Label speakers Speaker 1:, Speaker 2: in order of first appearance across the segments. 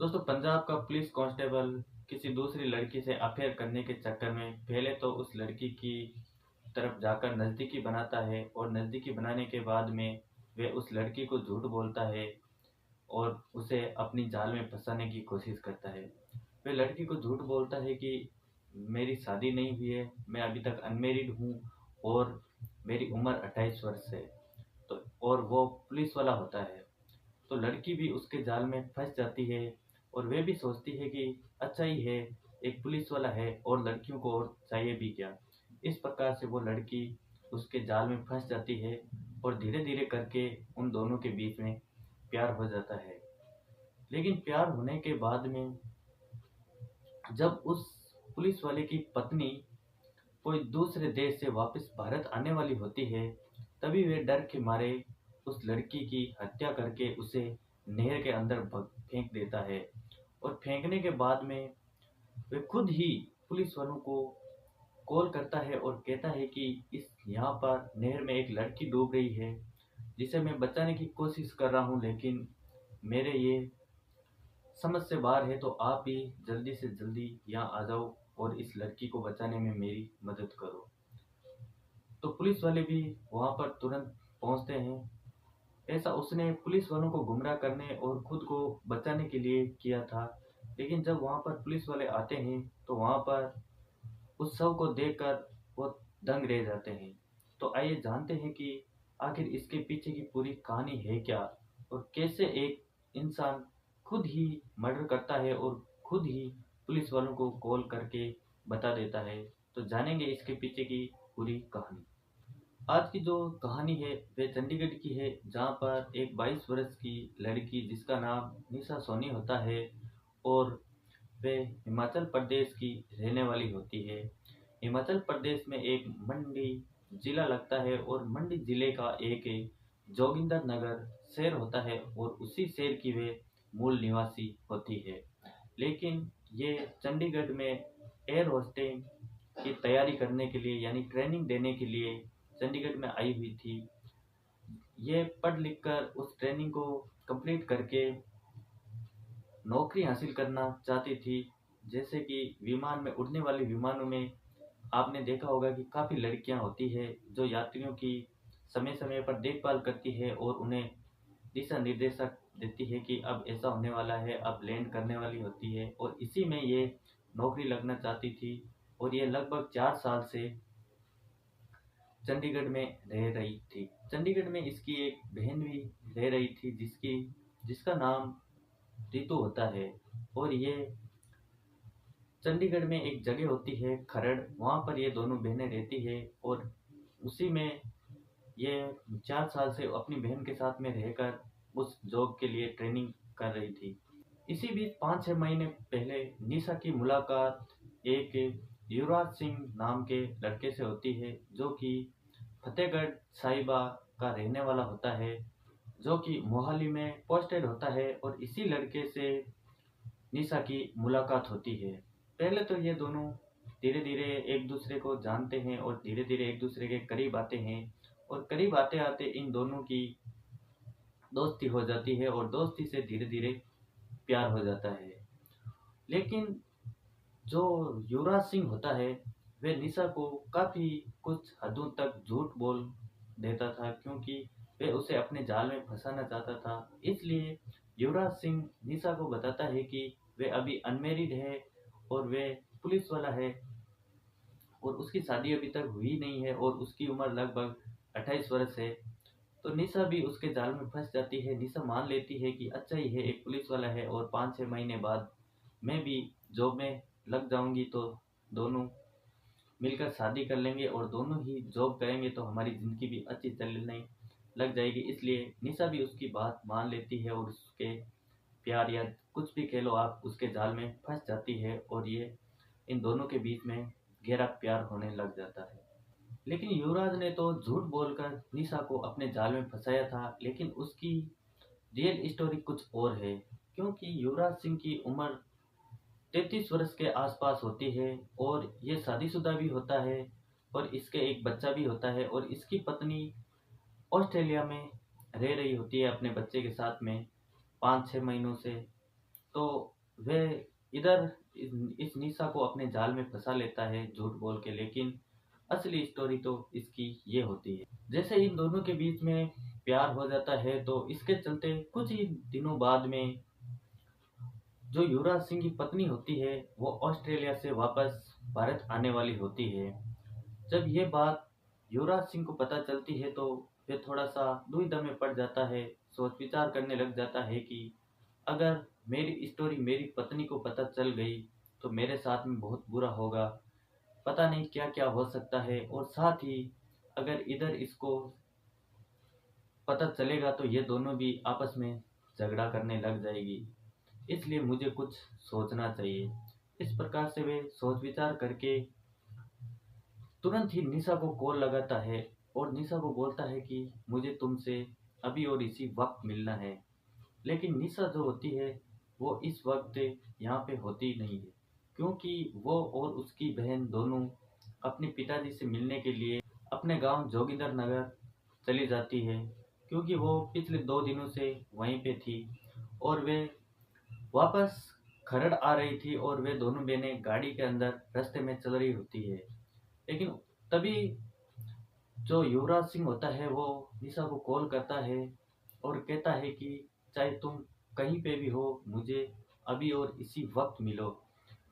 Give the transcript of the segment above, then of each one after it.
Speaker 1: दोस्तों, पंजाब का police constable किसी दूसरी लड़की से अफेयर करने के चक्कर में पहले तो उस लड़की की तरफ जाकर नज़दीकी बनाता है और नज़दीकी बनाने के बाद में वह उस लड़की को झूठ बोलता है और उसे अपनी जाल में फंसाने की कोशिश करता है। वह लड़की को झूठ बोलता है कि मेरी शादी नहीं हुई है, मैं अभी तक अनमेरिड हूँ और मेरी उम्र 28 वर्ष है। तो और वो पुलिस वाला होता है। तो लड़की भी उसके जाल में फंस जाती है और वह भी सोचती है कि अच्छा ही है, एक पुलिस वाला है और लड़कियों को और चाहिए भी क्या। इस प्रकार से वो लड़की उसके जाल में फंस जाती है और धीरे धीरे करके उन दोनों के बीच में प्यार हो जाता है। लेकिन प्यार होने के बाद में जब उस पुलिस वाले की पत्नी कोई दूसरे देश से वापस भारत आने वाली होती है, तभी वे डर के मारे उस लड़की की हत्या करके उसे नहर के अंदर फेंक देता है। और फेंकने के बाद में वे खुद ही पुलिस वालों को कॉल करता है और कहता है कि इस यहाँ पर नहर में एक लड़की डूब रही है जिसे मैं बचाने की कोशिश कर रहा हूँ, लेकिन मेरे ये समझ से बाहर है, तो आप ही जल्दी से जल्दी यहाँ आ जाओ और इस लड़की को बचाने में मेरी मदद करो। तो पुलिस वाले भी वहां पर तुरंत पहुंचते हैं। ऐसा उसने पुलिस वालों को गुमराह करने और खुद को बचाने के लिए किया था। लेकिन जब वहां पर पुलिस वाले आते हैं तो वहां पर उस शव को देखकर वो दंग रह जाते हैं। तो आइए जानते हैं कि आखिर इसके पीछे की पूरी कहानी है क्या और कैसे एक इंसान खुद ही मर्डर करता है और खुद ही पुलिस वालों को कॉल करके बता देता है। तो जानेंगे इसके पीछे की पूरी कहानी। आज की जो कहानी है वह चंडीगढ़ की है, जहाँ पर एक 22 वर्ष की लड़की जिसका नाम निशा सोनी होता है और वह हिमाचल प्रदेश की रहने वाली होती है। हिमाचल प्रदेश में एक मंडी जिला लगता है और मंडी जिले का एक जोगिंदर नगर शहर होता है और उसी शहर की वे मूल निवासी होती है। लेकिन ये चंडीगढ़ में एयर होस्टिंग की तैयारी करने के लिए यानी ट्रेनिंग देने के लिए चंडीगढ़ में आई हुई थी। ये पढ़ लिख कर उस ट्रेनिंग को कंप्लीट करके नौकरी हासिल करना चाहती थी। जैसे कि विमान में, उड़ने वाले विमानों में आपने देखा होगा कि काफ़ी लड़कियां होती है जो यात्रियों की समय समय पर देखभाल करती है और उन्हें दिशा निर्देशक देती है कि अब ऐसा होने वाला है, अब लैंड करने वाली होती है। और इसी में ये नौकरी लगना चाहती थी और ये लगभग 4 साल से चंडीगढ़ में रह रही थी। चंडीगढ़ में इसकी एक बहन भी रह रही थी जिसका नाम रितु होता है। और ये चंडीगढ़ में एक जगह होती है खरड़, वहाँ पर ये दोनों बहनें रहती है और उसी में ये 4 साल से अपनी बहन के साथ में रहकर उस जॉब के लिए ट्रेनिंग कर रही थी। इसी बीच 5-6 महीने पहले निशा की मुलाकात एक युवराज सिंह नाम के लड़के से होती है, जो कि फतेहगढ़ साहिबा का रहने वाला होता है, जो कि मोहाली में पोस्टेड होता है। और इसी लड़के से निशा की मुलाकात होती है। पहले तो ये दोनों धीरे धीरे एक दूसरे को जानते हैं और धीरे धीरे एक दूसरे के करीब आते हैं और करीब आते आते इन दोनों की दोस्ती हो जाती है और दोस्ती से धीरे धीरे प्यार हो जाता है। लेकिन जो युवराज सिंह होता है वह निशा को काफ़ी कुछ हदों तक झूठ बोल देता था, क्योंकि वह उसे अपने जाल में फंसाना चाहता था। इसलिए युवराज सिंह निशा को बताता है कि वह अभी अनमेरिड है और वह पुलिस वाला है और उसकी शादी अभी तक हुई नहीं है और उसकी उम्र लगभग 28 वर्ष है। तो निशा भी उसके जाल में फंस जाती है। निशा मान लेती है कि अच्छा ही है, एक पुलिस वाला है और 5-6 महीने बाद मैं भी जॉब में लग जाऊंगी, तो दोनों मिलकर शादी कर लेंगे और दोनों ही जॉब करेंगे तो हमारी ज़िंदगी भी अच्छी चलने लग जाएगी। इसलिए निशा भी उसकी बात मान लेती है और उसके प्यार या कुछ भी कह लो आप, उसके जाल में फंस जाती है और ये इन दोनों के बीच में गहरा प्यार होने लग जाता है। लेकिन युवराज ने तो झूठ बोलकर निशा को अपने जाल में फंसाया था, लेकिन उसकी रियल स्टोरी कुछ और है। क्योंकि युवराज सिंह की उम्र 33 वर्ष के आसपास होती है और ये शादीशुदा भी होता है और इसके एक बच्चा भी होता है और इसकी पत्नी ऑस्ट्रेलिया में रह रही होती है अपने बच्चे के साथ में 5-6 महीनों से। तो वह इधर इस निशा को अपने जाल में फंसा लेता है झूठ बोल के, लेकिन असली स्टोरी तो इसकी ये होती है। जैसे इन दोनों के बीच में प्यार हो जाता है तो इसके चलते कुछ ही दिनों बाद में जो युवराज सिंह की पत्नी होती है वो ऑस्ट्रेलिया से वापस भारत आने वाली होती है। जब ये बात युवराज सिंह को पता चलती है तो वे थोड़ा सा दुविधा में पड़ जाता है, सोच विचार करने लग जाता है कि अगर मेरी स्टोरी मेरी पत्नी को पता चल गई तो मेरे साथ में बहुत बुरा होगा, पता नहीं क्या क्या हो सकता है। और साथ ही अगर इधर इसको पता चलेगा तो ये दोनों भी आपस में झगड़ा करने लग जाएगी, इसलिए मुझे कुछ सोचना चाहिए। इस प्रकार से वे सोच विचार करके तुरंत ही निशा को कॉल लगाता है और निशा को बोलता है कि मुझे तुमसे अभी और इसी वक्त मिलना है। लेकिन निशा जो होती है वो इस वक्त यहाँ पे होती नहीं है, क्योंकि वो और उसकी बहन दोनों अपने पिताजी से मिलने के लिए अपने गांव जोगिंदर नगर चली जाती है, क्योंकि वो पिछले 2 दिनों से वहीं पे थी और वे वापस खरड़ आ रही थी और वे दोनों बहनें गाड़ी के अंदर रास्ते में चल रही होती है। लेकिन तभी जो युवराज सिंह होता है वो निशा को कॉल करता है और कहता है कि चाहे तुम कहीं पे भी हो मुझे अभी और इसी वक्त मिलो।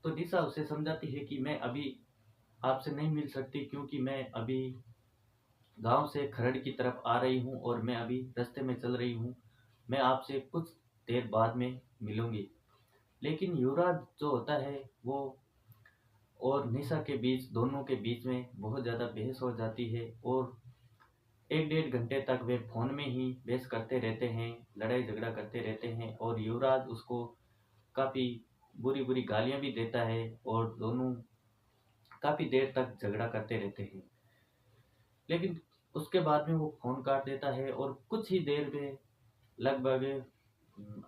Speaker 1: तो निशा उसे समझाती है कि मैं अभी आपसे नहीं मिल सकती, क्योंकि मैं अभी गांव से खरड़ की तरफ आ रही हूँ और मैं अभी रास्ते में चल रही हूँ, मैं आपसे कुछ देर बाद में मिलूंगी। लेकिन युवराज जो होता है वो और निशा के बीच दोनों के बीच में बहुत ज़्यादा बहस हो जाती है और 1 डेढ़ घंटे तक वे फोन में ही बहस करते रहते हैं, लड़ाई झगड़ा करते रहते हैं और युवराज उसको काफ़ी बुरी बुरी गालियां भी देता है और दोनों काफ़ी देर तक झगड़ा करते रहते हैं। लेकिन उसके बाद में वो फ़ोन काट देता है और कुछ ही देर में लगभग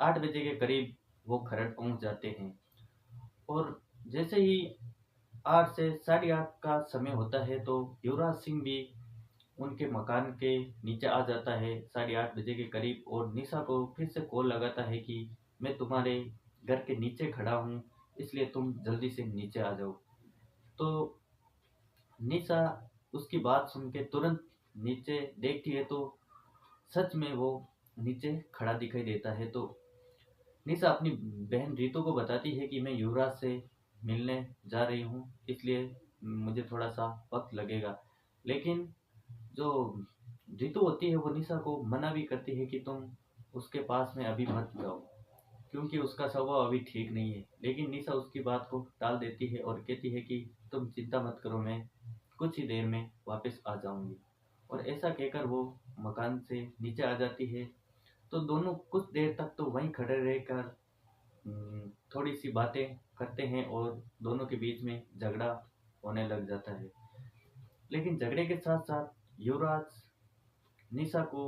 Speaker 1: 8 बजे के करीब वो खरड़ पहुंच जाते हैं। और जैसे ही 8 से 8:30 का समय होता है तो युवराज सिंह भी उनके मकान के नीचे आ जाता है 8:30 बजे के करीब और निशा को फिर से कॉल लगाता है कि मैं तुम्हारे घर के नीचे खड़ा हूँ, इसलिए तुम जल्दी से नीचे आ जाओ। तो निशा उसकी बात सुन के तुरंत नीचे देखती है तो सच में वो नीचे खड़ा दिखाई देता है। तो निशा अपनी बहन रितु को बताती है कि मैं युवराज से मिलने जा रही हूँ, इसलिए मुझे थोड़ा सा वक्त लगेगा। लेकिन जो रितु होती है वो निशा को मना भी करती है कि तुम उसके पास में अभी मत जाओ, क्योंकि उसका स्वभाव अभी ठीक नहीं है। लेकिन निशा उसकी बात को टाल देती है और कहती है कि तुम चिंता मत करो, मैं कुछ ही देर में वापस आ जाऊंगी। और ऐसा कहकर वो मकान से नीचे आ जाती है। तो दोनों कुछ देर तक तो वहीं खड़े रहकर थोड़ी सी बातें करते हैं और दोनों के बीच में झगड़ा होने लग जाता है। लेकिन झगड़े के साथ साथ युवराज निशा को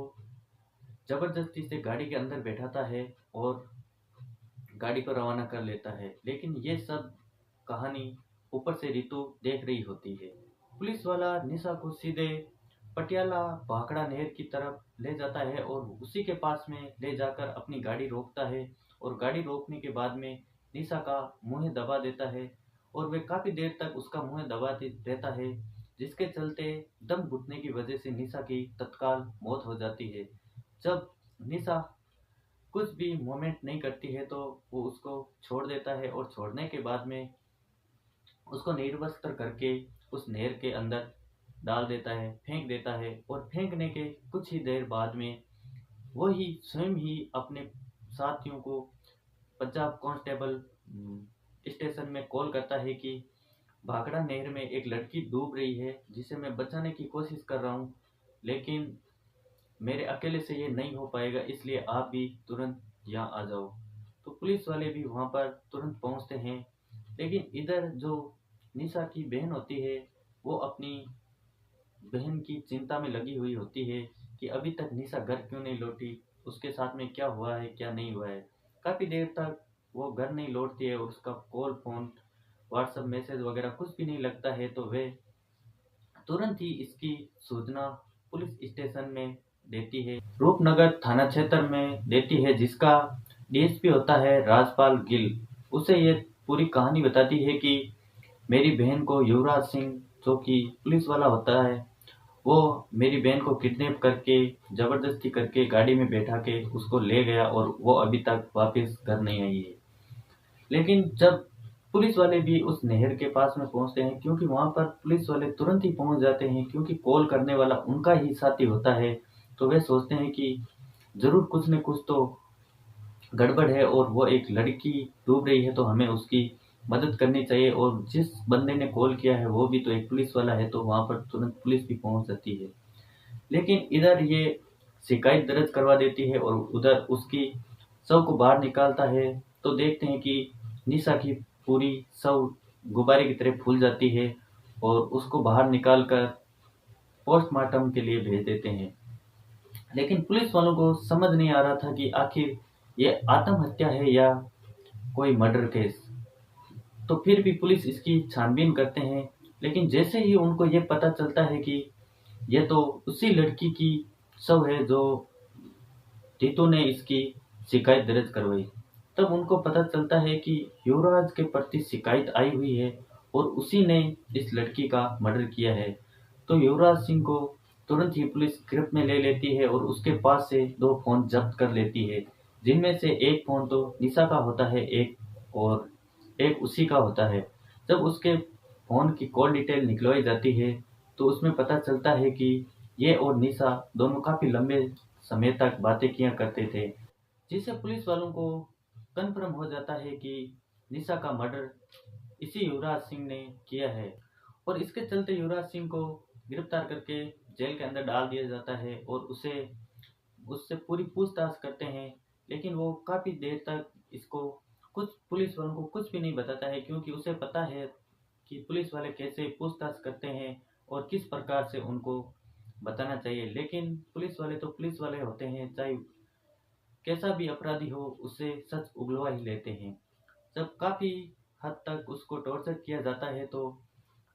Speaker 1: जबरदस्ती से गाड़ी के अंदर बैठाता है और गाड़ी को रवाना कर लेता है। लेकिन ये सब कहानी ऊपर से रितु देख रही होती है। पुलिस वाला निशा को सीधे पटियाला भाखड़ा नहर की तरफ ले जाता है और उसी के पास में ले जाकर अपनी गाड़ी रोकता है और गाड़ी रोकने के बाद में निशा का मुंह दबा देता है और वे काफी देर तक उसका मुंह दबाते रहता है, जिसके चलते दम घुटने की वजह से निशा की तत्काल मौत हो जाती है। जब निशा कुछ भी मोमेंट नहीं करती है तो वो उसको छोड़ देता है और छोड़ने के बाद में उसको निर्वस्त्र करके उस नहर के अंदर डाल देता है, फेंक देता है। और फेंकने के कुछ ही देर बाद में वो ही स्वयं ही अपने साथियों को पंजाब कांस्टेबल स्टेशन में कॉल करता है कि भाखड़ा नहर में एक लड़की डूब रही है जिसे मैं बचाने की कोशिश कर रहा हूँ, लेकिन मेरे अकेले से ये नहीं हो पाएगा, इसलिए आप भी तुरंत यहाँ आ जाओ। तो पुलिस वाले भी वहाँ पर तुरंत पहुँचते हैं। लेकिन इधर जो निशा की बहन होती है वो अपनी बहन की चिंता में लगी हुई होती है कि अभी तक निशा घर क्यों नहीं लौटी, उसके साथ में क्या हुआ है क्या नहीं हुआ है। काफ़ी देर तक वो घर नहीं लौटती है और उसका कॉल फोन व्हाट्सएप मैसेज वगैरह कुछ भी नहीं लगता है। तो वे तुरंत ही इसकी सूचना पुलिस स्टेशन में देती है, रूपनगर थाना क्षेत्र में देती है, जिसका डीएसपी होता है राजपाल गिल। उसे ये पूरी कहानी बताती है कि मेरी बहन को युवराज सिंह, जो कि पुलिस वाला होता है, वो मेरी बहन को किडनैप करके जबरदस्ती करके गाड़ी में बैठा के उसको ले गया और वो अभी तक वापस घर नहीं आई है। लेकिन जब पुलिस वाले भी उस नहर के पास में पहुंचते हैं, क्योंकि वहां पर पुलिस वाले तुरंत ही पहुंच जाते हैं, क्योंकि कॉल करने वाला उनका ही साथी होता है, तो वे सोचते हैं कि जरूर कुछ न कुछ तो गड़बड़ है और वो एक लड़की डूब रही है, तो हमें उसकी मदद करनी चाहिए। और जिस बंदे ने कॉल किया है वो भी तो एक पुलिस वाला है, तो वहां पर तुरंत पुलिस भी पहुंच जाती है। लेकिन इधर ये शिकायत दर्ज करवा देती है और उधर उसकी शव को बाहर निकालता है, तो देखते हैं कि निशा की पूरी शव गुब्बारे की तरह फूल जाती है और उसको बाहर निकाल कर पोस्टमार्टम के लिए भेज देते हैं। लेकिन पुलिस वालों को समझ नहीं आ रहा था कि आखिर ये आत्महत्या है या कोई मर्डर केस। तो फिर भी पुलिस इसकी छानबीन करते हैं, लेकिन जैसे ही उनको ये पता चलता है कि ये तो उसी लड़की की शव है जो टीटू ने इसकी शिकायत दर्ज करवाई, तब उनको पता चलता है कि युवराज के प्रति शिकायत आई हुई है और उसी ने इस लड़की का मर्डर किया है। तो युवराज सिंह को तुरंत ही पुलिस गिरफ्त में ले लेती है और उसके पास से 2 फोन जब्त कर लेती है, जिनमें से एक फोन तो निशा का होता है, और एक उसी का होता है। जब उसके फोन की कॉल डिटेल निकलवाई जाती है, तो उसमें पता चलता है कि ये और निशा दोनों काफी लंबे समय तक बातें किया करते थे, जिससे पुलिस वालों को कन्फर्म हो जाता है कि निशा का मर्डर इसी युवराज सिंह ने किया है। और इसके चलते युवराज सिंह को गिरफ्तार करके जेल के अंदर डाल दिया जाता है और उसे उससे पूरी पूछताछ करते हैं। लेकिन वो काफी देर तक इसको कुछ पुलिस वालों को कुछ भी नहीं बताता है, क्योंकि उसे पता है कि पुलिस वाले कैसे पूछताछ करते हैं और किस प्रकार से उनको बताना चाहिए। लेकिन पुलिस वाले तो पुलिस वाले होते हैं, चाहे कैसा भी अपराधी हो उसे सच उगलवा ही लेते हैं। जब काफी हद तक उसको टॉर्चर किया जाता है, तो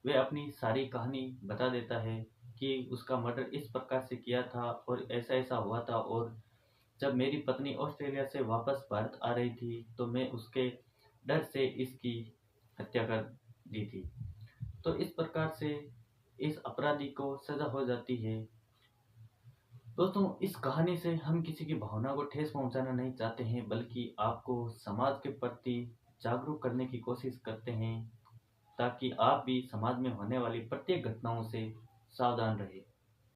Speaker 1: वह अपनी सारी कहानी बता देता है कि उसका मर्डर इस प्रकार से किया था और ऐसा ऐसा हुआ था, और जब मेरी पत्नी ऑस्ट्रेलिया से वापस भारत आ रही थी तो मैं उसके डर से इसकी हत्या कर दी थी। तो इस प्रकार से इस अपराधी को सजा हो जाती है। दोस्तों, इस कहानी से हम किसी की भावना को ठेस पहुंचाना नहीं चाहते हैं, बल्कि आपको समाज के प्रति जागरूक करने की कोशिश करते हैं, ताकि आप भी समाज में होने वाली प्रत्येक घटनाओं से सावधान रहें।